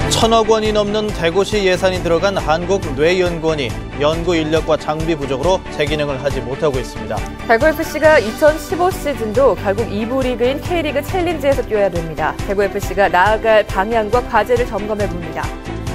천억 원이 넘는 대구시 예산이 들어간 한국뇌연구원이 연구 인력과 장비 부족으로 제 기능을 하지 못하고 있습니다. 대구FC가 2015 시즌도 결국 2부 리그인 K리그 챌린지에서 뛰어야 됩니다. 대구FC가 나아갈 방향과 과제를 점검해봅니다.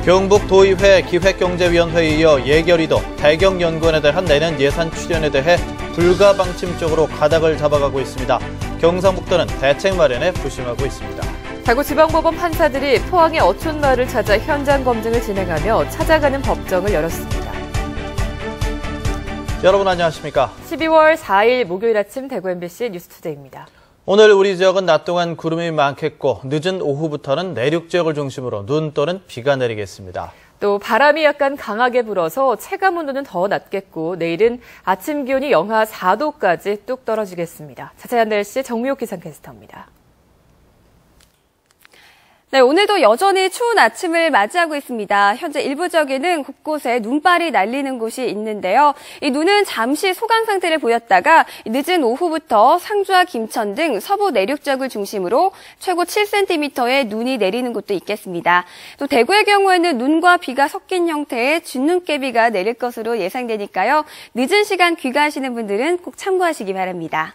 경북도의회 기획경제위원회에 이어 예결위도 대경연구원에 대한 내년 예산 출연에 대해 불가방침적으로 가닥을 잡아가고 있습니다. 경상북도는 대책 마련에 부심하고 있습니다. 대구지방법원 판사들이 포항의 어촌마을을 찾아 현장 검증을 진행하며 찾아가는 법정을 열었습니다. 여러분 안녕하십니까? 12월 4일 목요일 아침 대구 MBC 뉴스투데이입니다. 오늘 우리 지역은 낮 동안 구름이 많겠고 늦은 오후부터는 내륙 지역을 중심으로 눈 또는 비가 내리겠습니다. 또 바람이 약간 강하게 불어서 체감 온도는 더 낮겠고 내일은 아침 기온이 영하 4도까지 뚝 떨어지겠습니다. 자세한 날씨 정미옥 기상캐스터입니다. 네, 오늘도 여전히 추운 아침을 맞이하고 있습니다. 현재 일부 지역에는 곳곳에 눈발이 날리는 곳이 있는데요. 이 눈은 잠시 소강 상태를 보였다가 늦은 오후부터 상주와 김천 등 서부 내륙 지역을 중심으로 최고 7cm의 눈이 내리는 곳도 있겠습니다. 또 대구의 경우에는 눈과 비가 섞인 형태의 준눈깨비가 내릴 것으로 예상되니까요. 늦은 시간 귀가하시는 분들은 꼭 참고하시기 바랍니다.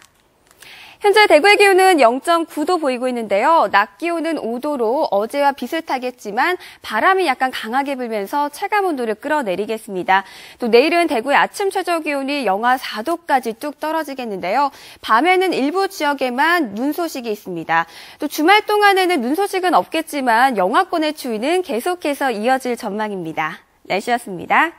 현재 대구의 기온은 0.9도 보이고 있는데요. 낮 기온은 5도로 어제와 비슷하겠지만 바람이 약간 강하게 불면서 체감 온도를 끌어내리겠습니다. 또 내일은 대구의 아침 최저 기온이 영하 4도까지 뚝 떨어지겠는데요. 밤에는 일부 지역에만 눈 소식이 있습니다. 또 주말 동안에는 눈 소식은 없겠지만 영하권의 추위는 계속해서 이어질 전망입니다. 날씨였습니다.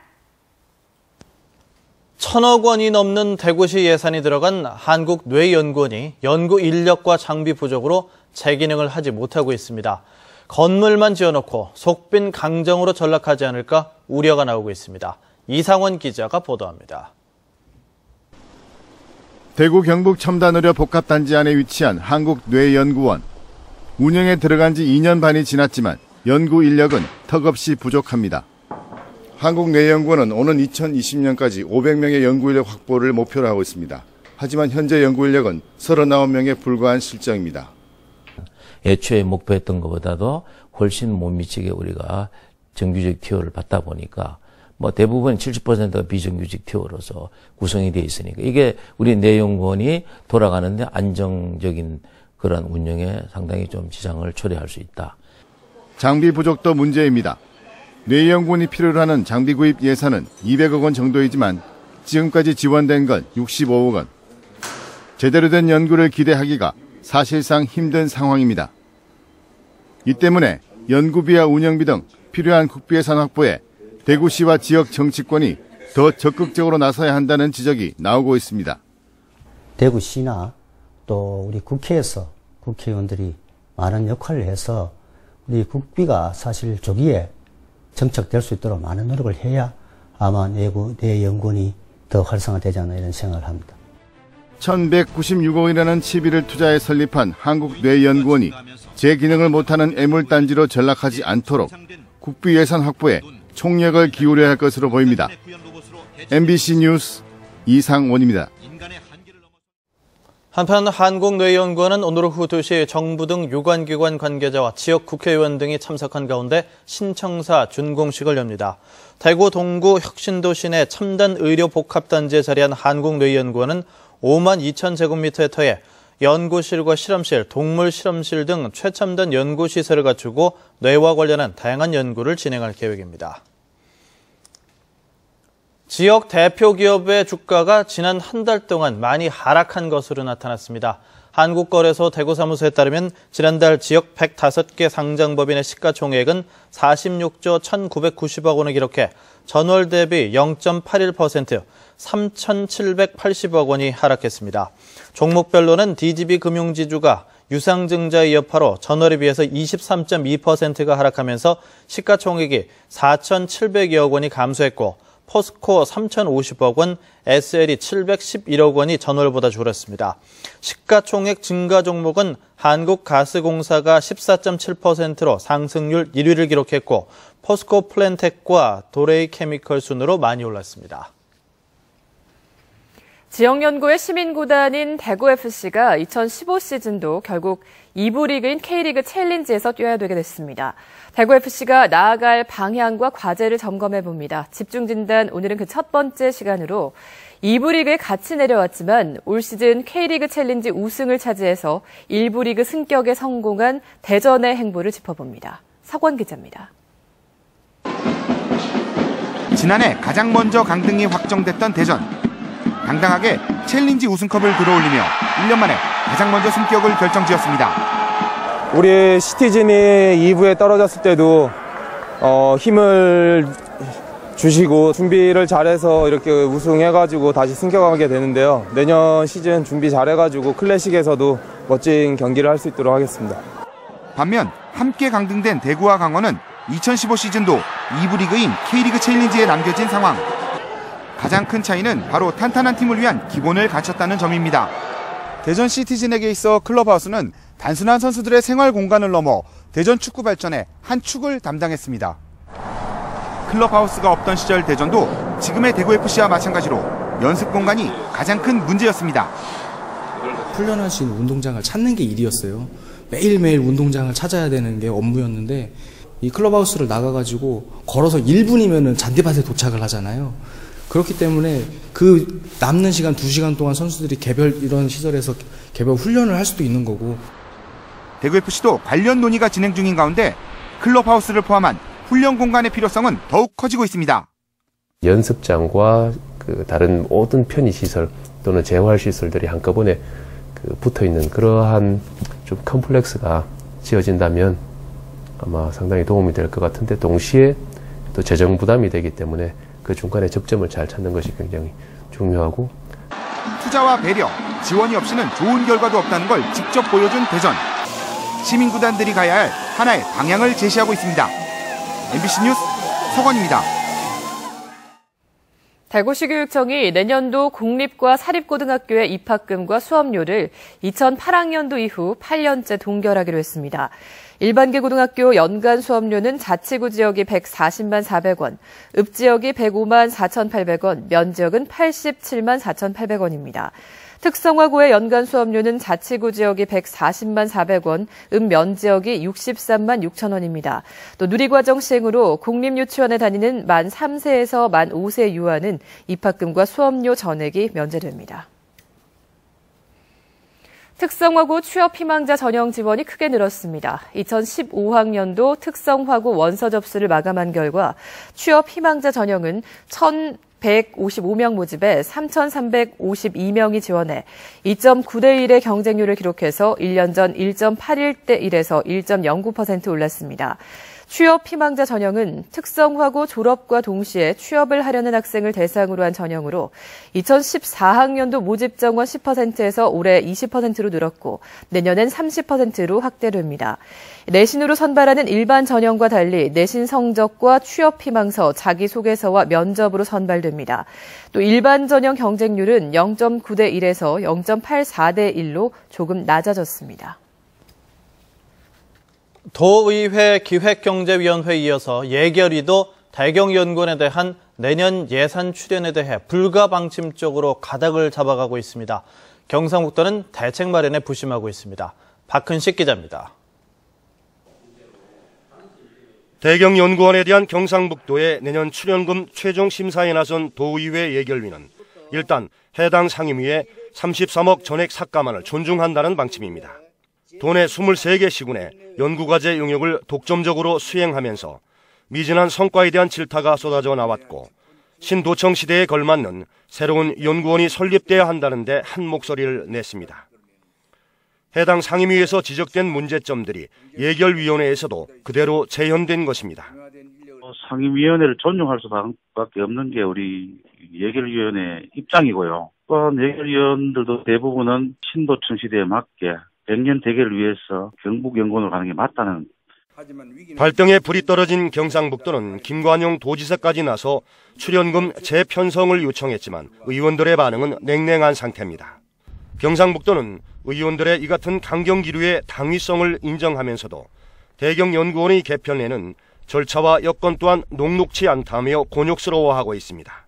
천억 원이 넘는 대구시 예산이 들어간 한국뇌연구원이 연구 인력과 장비 부족으로 제 기능을 하지 못하고 있습니다. 건물만 지어놓고 속빈 강정으로 전락하지 않을까 우려가 나오고 있습니다. 이상원 기자가 보도합니다. 대구 경북 첨단의료 복합단지 안에 위치한 한국뇌연구원. 운영에 들어간 지 2년 반이 지났지만 연구 인력은 턱없이 부족합니다. 한국뇌연구원은 오는 2020년까지 500명의 연구인력 확보를 목표로 하고 있습니다. 하지만 현재 연구인력은 39명에 불과한 실정입니다. 애초에 목표했던 것보다도 훨씬 못 미치게 우리가 정규직 티오를 받다 보니까 대부분 70%가 비정규직 티오로서 구성이 되어 있으니까 이게 우리 뇌연구원이 돌아가는데 안정적인 그런 운영에 상당히 좀 지장을 초래할 수 있다. 장비 부족도 문제입니다. 뇌연구원이 필요로 하는 장비 구입 예산은 200억 원 정도이지만 지금까지 지원된 건 65억 원. 제대로 된 연구를 기대하기가 사실상 힘든 상황입니다. 이 때문에 연구비와 운영비 등 필요한 국비예산 확보에 대구시와 지역 정치권이 더 적극적으로 나서야 한다는 지적이 나오고 있습니다. 대구시나 또 우리 국회에서 국회의원들이 많은 역할을 해서 우리 국비가 사실 조기에 정착될 수 있도록 많은 노력을 해야 아마 뇌연구원이 더 활성화되지 않나 이런 생각을 합니다. 1196억 원이라는 치비를 투자해 설립한 한국뇌연구원이 제 기능을 못하는 애물단지로 전락하지 않도록 국비 예산 확보에 총력을 기울여야 할 것으로 보입니다. MBC 뉴스 이상원입니다. 한편 한국뇌연구원은 오늘 오후 2시 정부 등 유관기관 관계자와 지역 국회의원 등이 참석한 가운데 신청사 준공식을 엽니다. 대구 동구 혁신도시 내 첨단 의료 복합단지에 자리한 한국뇌연구원은 5만 2천 제곱미터의 연구실과 실험실, 동물 실험실 등 최첨단 연구시설을 갖추고 뇌와 관련한 다양한 연구를 진행할 계획입니다. 지역 대표 기업의 주가가 지난 한 달 동안 많이 하락한 것으로 나타났습니다. 한국거래소 대구사무소에 따르면 지난달 지역 105개 상장법인의 시가총액은 46조 1,990억 원을 기록해 전월 대비 0.81%, 3,780억 원이 하락했습니다. 종목별로는 DGB 금융지주가 유상증자의 여파로 전월에 비해서 23.2%가 하락하면서 시가총액이 4,700여억 원이 감소했고 포스코 3,050억 원, SL이 711억 원이 전월보다 줄었습니다. 시가총액 증가 종목은 한국가스공사가 14.7%로 상승률 1위를 기록했고 포스코 플랜텍과 도레이 케미컬 순으로 많이 올랐습니다. 지역연구의 시민구단인 대구FC가 2015 시즌도 결국 2부 리그인 K리그 챌린지에서 뛰어야 되게 됐습니다. 대구FC가 나아갈 방향과 과제를 점검해봅니다. 집중진단, 오늘은 그 첫 번째 시간으로 2부 리그에 같이 내려왔지만 올 시즌 K리그 챌린지 우승을 차지해서 1부 리그 승격에 성공한 대전의 행보를 짚어봅니다. 석원 기자입니다. 지난해 가장 먼저 강등이 확정됐던 대전. 당당하게 챌린지 우승컵을 들어올리며 1년 만에 가장 먼저 승격을 결정지었습니다. 우리 시티즌이 2부에 떨어졌을 때도 힘을 주시고 준비를 잘해서 이렇게 우승해가지고 다시 승격하게 되는데요. 내년 시즌 준비 잘해가지고 클래식에서도 멋진 경기를 할 수 있도록 하겠습니다. 반면 함께 강등된 대구와 강원은 2015 시즌도 2부 리그인 K리그 챌린지에 남겨진 상황. 가장 큰 차이는 바로 탄탄한 팀을 위한 기본을 갖췄다는 점입니다. 대전 시티즌에게 있어 클럽하우스는 단순한 선수들의 생활 공간을 넘어 대전 축구 발전의 한 축을 담당했습니다. 클럽하우스가 없던 시절 대전도 지금의 대구FC와 마찬가지로 연습 공간이 가장 큰 문제였습니다. 훈련할 수 있는 운동장을 찾는 게 일이었어요. 매일매일 운동장을 찾아야 되는 게 업무였는데 이 클럽하우스를 나가가지고 걸어서 1분이면 잔디밭에 도착을 하잖아요. 그렇기 때문에 그 남는 시간 2시간 동안 선수들이 개별 이런 시설에서 개별 훈련을 할 수도 있는 거고. 대구FC도 관련 논의가 진행 중인 가운데 클럽하우스를 포함한 훈련 공간의 필요성은 더욱 커지고 있습니다. 연습장과 그 다른 모든 편의시설 또는 재활시설들이 한꺼번에 붙어있는 그러한 좀 컴플렉스가 지어진다면 아마 상당히 도움이 될 것 같은데 동시에 또 재정 부담이 되기 때문에 그 중간에 접점을 잘 찾는 것이 굉장히 중요하고 투자와 배려, 지원이 없이는 좋은 결과도 없다는 걸 직접 보여준 대전. 시민구단들이 가야 할 하나의 방향을 제시하고 있습니다. MBC 뉴스 석원입니다. 대구시 교육청이 내년도 공립과 사립고등학교의 입학금과 수업료를 2008학년도 이후 8년째 동결하기로 했습니다. 일반계 고등학교 연간 수업료는 자치구 지역이 140만 400원, 읍지역이 105만 4,800원, 면지역은 87만 4,800원입니다. 특성화고의 연간 수업료는 자치구 지역이 140만 400원, 읍면지역이 63만 6천 원입니다. 또 누리과정 시행으로 공립유치원에 다니는 만 3세에서 만 5세 유아는 입학금과 수업료 전액이 면제됩니다. 특성화고 취업 희망자 전형 지원이 크게 늘었습니다. 2015학년도 특성화고 원서 접수를 마감한 결과 취업 희망자 전형은 1,155명 모집에 3,352명이 지원해 2.9대 1의 경쟁률을 기록해서 1년 전 1.81대 1에서 1.09% 올랐습니다. 취업 희망자 전형은 특성화고 졸업과 동시에 취업을 하려는 학생을 대상으로 한 전형으로 2014학년도 모집 정원 10%에서 올해 20%로 늘었고 내년엔 30%로 확대됩니다. 내신으로 선발하는 일반 전형과 달리 내신 성적과 취업 희망서, 자기소개서와 면접으로 선발됩니다. 또 일반 전형 경쟁률은 0.9대 1에서 0.84대 1로 조금 낮아졌습니다. 도의회 기획경제위원회에 이어서 예결위도 대경연구원에 대한 내년 예산 출연에 대해 불가방침적으로 가닥을 잡아가고 있습니다. 경상북도는 대책 마련에 부심하고 있습니다. 박근식 기자입니다. 대경연구원에 대한 경상북도의 내년 출연금 최종 심사에 나선 도의회 예결위는 일단 해당 상임위에 33억 전액 삭감안을 존중한다는 방침입니다. 도내 23개 시군의 연구과제 용역을 독점적으로 수행하면서 미진한 성과에 대한 질타가 쏟아져 나왔고 신도청 시대에 걸맞는 새로운 연구원이 설립돼야 한다는 데 한 목소리를 냈습니다. 해당 상임위에서 지적된 문제점들이 예결위원회에서도 그대로 재현된 것입니다. 상임위원회를 존중할 수밖에 없는 게 우리 예결위원회 입장이고요. 또한 예결위원들도 대부분은 신도청 시대에 맞게 100년 대계를 위해서 경북연구원으로 가는 게 맞다는. 발등에 불이 떨어진 경상북도는 김관용 도지사까지 나서 출연금 재편성을 요청했지만 의원들의 반응은 냉랭한 상태입니다. 경상북도는 의원들의 이 같은 강경 기류의 당위성을 인정하면서도 대경연구원의 개편에는 절차와 여건 또한 녹록치 않다며 곤욕스러워하고 있습니다.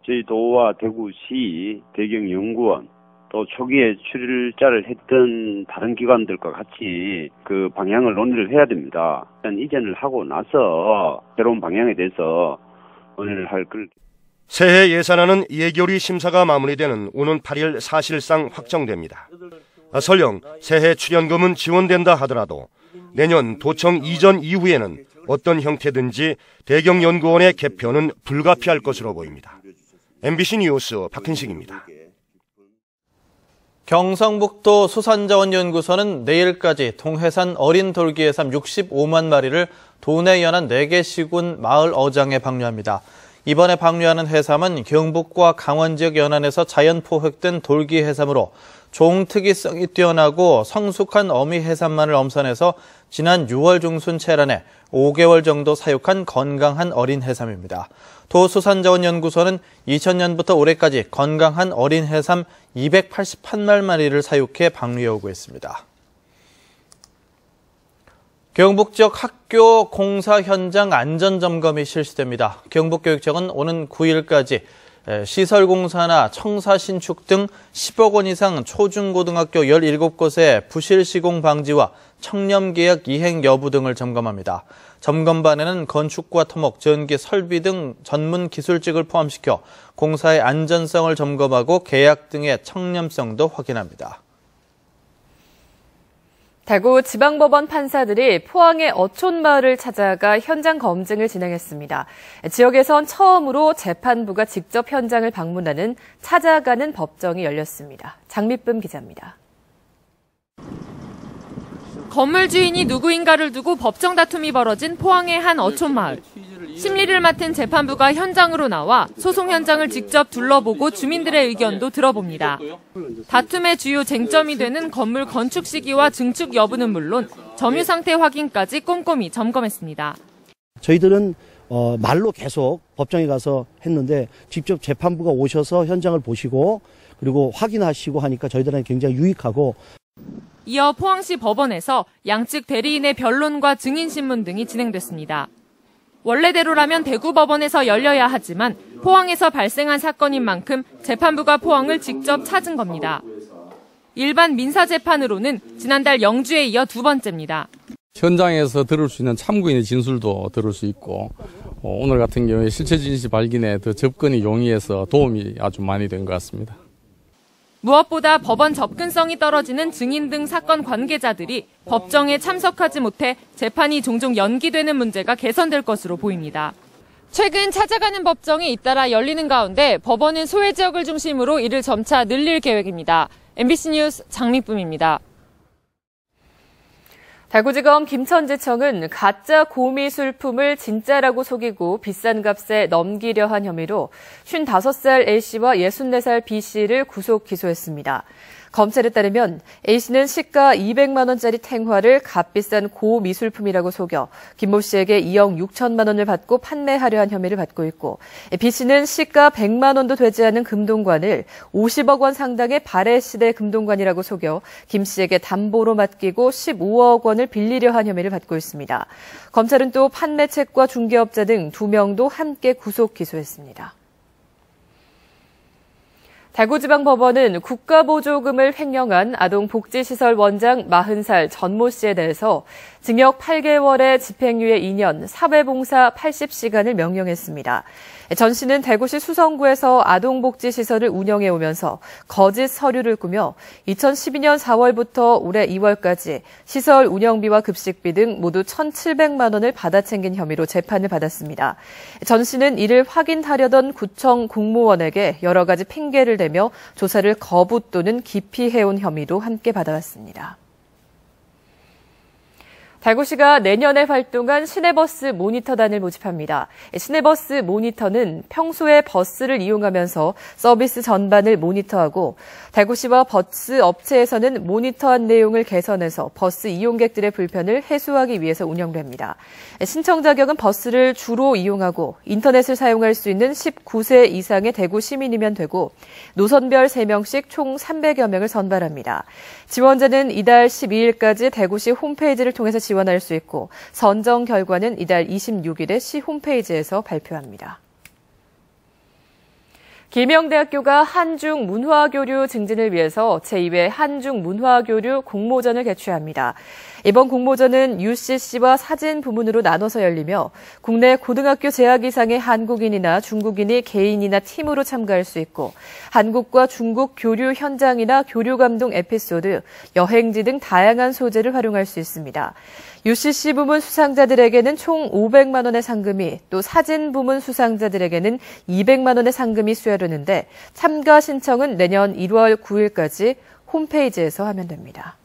저희 도와 대구시 대경연구원 또 초기에 출자를 했던 다른 기관들과 같이 그 방향을 논의를 해야 됩니다. 일단 이전을 하고 나서 새로운 방향에 대해서 논의를 할 걸. 새해 예산안은 예결위 심사가 마무리되는 오는 8일 사실상 확정됩니다. 설령 새해 출연금은 지원된다 하더라도 내년 도청 이전 이후에는 어떤 형태든지 대경연구원의 개편은 불가피할 것으로 보입니다. MBC 뉴스 박현식입니다. 경상북도 수산자원연구소는 내일까지 동해산 어린 돌기해삼 65만 마리를 도내 연안 4개 시군 마을 어장에 방류합니다. 이번에 방류하는 해삼은 경북과 강원 지역 연안에서 자연 포획된 돌기 해삼으로 종특이성이 뛰어나고 성숙한 어미 해삼만을 엄선해서 지난 6월 중순 체란에 5개월 정도 사육한 건강한 어린 해삼입니다. 도수산자원연구소는 2000년부터 올해까지 건강한 어린 해삼 288마리를 사육해 방류해오고 있습니다. 경북 지역 학교 공사 현장 안전점검이 실시됩니다. 경북교육청은 오는 9일까지 시설공사나 청사 신축 등 10억 원 이상 초중고등학교 17곳의 부실 시공 방지와 청렴계약 이행 여부 등을 점검합니다. 점검반에는 건축과 토목, 전기, 설비 등 전문 기술직을 포함시켜 공사의 안전성을 점검하고 계약 등의 청렴성도 확인합니다. 대구지방법원 판사들이 포항의 어촌마을을 찾아가 현장 검증을 진행했습니다. 지역에선 처음으로 재판부가 직접 현장을 방문하는 찾아가는 법정이 열렸습니다. 장미쁨 기자입니다. 건물 주인이 누구인가를 두고 법정 다툼이 벌어진 포항의 한 어촌마을. 심리를 맡은 재판부가 현장으로 나와 소송 현장을 직접 둘러보고 주민들의 의견도 들어봅니다. 다툼의 주요 쟁점이 되는 건물 건축 시기와 증축 여부는 물론 점유 상태 확인까지 꼼꼼히 점검했습니다. 저희들은 말로 계속 법정에 가서 했는데 직접 재판부가 오셔서 현장을 보시고 그리고 확인하시고 하니까 저희들은 굉장히 유익하고. 이어 포항시 법원에서 양측 대리인의 변론과 증인신문 등이 진행됐습니다. 원래대로라면 대구법원에서 열려야 하지만 포항에서 발생한 사건인 만큼 재판부가 포항을 직접 찾은 겁니다. 일반 민사재판으로는 지난달 영주에 이어 두 번째입니다. 현장에서 들을 수 있는 참고인의 진술도 들을 수 있고 오늘 같은 경우에 실체 진실 발견에 더 접근이 용이해서 도움이 아주 많이 된 것 같습니다. 무엇보다 법원 접근성이 떨어지는 증인 등 사건 관계자들이 법정에 참석하지 못해 재판이 종종 연기되는 문제가 개선될 것으로 보입니다. 최근 찾아가는 법정이 잇따라 열리는 가운데 법원은 소외 지역을 중심으로 이를 점차 늘릴 계획입니다. MBC 뉴스 장미쁨입니다. 대구지검 김천지청은 가짜 고미술품을 진짜라고 속이고 비싼 값에 넘기려 한 혐의로 55살 A씨와 64살 B씨를 구속 기소했습니다. 검찰에 따르면 A씨는 시가 200만 원짜리 탱화를 값비싼 고미술품이라고 속여 김모 씨에게 2억 6천만 원을 받고 판매하려 한 혐의를 받고 있고 B씨는 시가 100만 원도 되지 않은 금동관을 50억 원 상당의 발해시대 금동관이라고 속여 김 씨에게 담보로 맡기고 15억 원을 빌리려 한 혐의를 받고 있습니다. 검찰은 또 판매책과 중개업자 등 2명도 함께 구속 기소했습니다. 대구지방법원은 국가보조금을 횡령한 아동복지시설 원장 40살 전모 씨에 대해서 징역 8개월에 집행유예 2년, 사회봉사 80시간을 명령했습니다. 전 씨는 대구시 수성구에서 아동복지시설을 운영해오면서 거짓 서류를 꾸며 2012년 4월부터 올해 2월까지 시설 운영비와 급식비 등 모두 1,700만 원을 받아 챙긴 혐의로 재판을 받았습니다. 전 씨는 이를 확인하려던 구청 공무원에게 여러 가지 핑계를 대며 조사를 거부 또는 기피해온 혐의도 함께 받아왔습니다. 대구시가 내년에 활동한 시내버스 모니터단을 모집합니다. 시내버스 모니터는 평소에 버스를 이용하면서 서비스 전반을 모니터하고 대구시와 버스 업체에서는 모니터한 내용을 개선해서 버스 이용객들의 불편을 해소하기 위해서 운영됩니다. 신청 자격은 버스를 주로 이용하고 인터넷을 사용할 수 있는 19세 이상의 대구 시민이면 되고 노선별 3명씩 총 300여 명을 선발합니다. 지원자는 이달 12일까지 대구시 홈페이지를 통해서 지원할 수 있고 선정 결과는 이달 26일에 시 홈페이지에서 발표합니다. 계명대학교가 한중 문화교류 증진을 위해서 제2회 한중 문화교류 공모전을 개최합니다. 이번 공모전은 UCC와 사진 부문으로 나눠서 열리며 국내 고등학교 재학 이상의 한국인이나 중국인이 개인이나 팀으로 참가할 수 있고 한국과 중국 교류 현장이나 교류 감동 에피소드, 여행지 등 다양한 소재를 활용할 수 있습니다. UCC 부문 수상자들에게는 총 500만 원의 상금이, 또 사진 부문 수상자들에게는 200만 원의 상금이 수여되는데 참가 신청은 내년 1월 9일까지 홈페이지에서 하면 됩니다.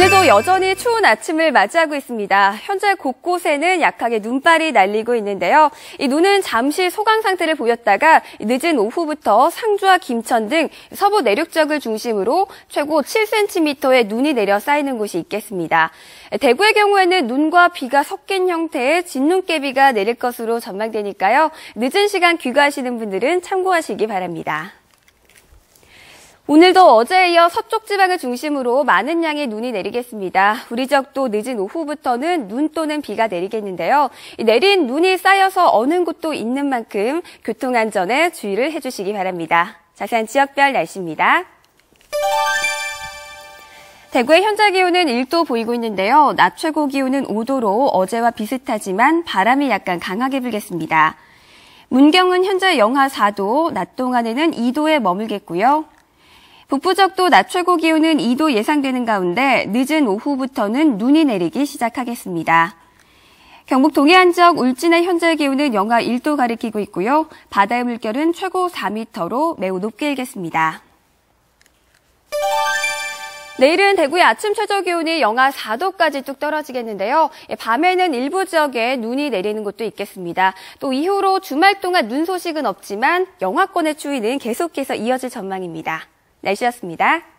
오늘도 여전히 추운 아침을 맞이하고 있습니다. 현재 곳곳에는 약하게 눈발이 날리고 있는데요. 이 눈은 잠시 소강 상태를 보였다가 늦은 오후부터 상주와 김천 등 서부 내륙 지역을 중심으로 최고 7cm의 눈이 내려 쌓이는 곳이 있겠습니다. 대구의 경우에는 눈과 비가 섞인 형태의 진눈깨비가 내릴 것으로 전망되니까요. 늦은 시간 귀가하시는 분들은 참고하시기 바랍니다. 오늘도 어제에 이어 서쪽 지방을 중심으로 많은 양의 눈이 내리겠습니다. 우리 지역도 늦은 오후부터는 눈 또는 비가 내리겠는데요. 내린 눈이 쌓여서 어는 곳도 있는 만큼 교통안전에 주의를 해주시기 바랍니다. 자세한 지역별 날씨입니다. 대구의 현재 기온은 1도 보이고 있는데요. 낮 최고 기온은 5도로 어제와 비슷하지만 바람이 약간 강하게 불겠습니다. 문경은 현재 영하 4도, 낮 동안에는 2도에 머물겠고요. 북부 지역도 낮 최고 기온은 2도 예상되는 가운데 늦은 오후부터는 눈이 내리기 시작하겠습니다. 경북 동해안 지역 울진의 현재 기온은 영하 1도 가리키고 있고요. 바다의 물결은 최고 4m로 매우 높게 일겠습니다. 내일은 대구의 아침 최저 기온이 영하 4도까지 뚝 떨어지겠는데요. 밤에는 일부 지역에 눈이 내리는 곳도 있겠습니다. 또 이후로 주말 동안 눈 소식은 없지만 영하권의 추위는 계속해서 이어질 전망입니다. 날씨였습니다.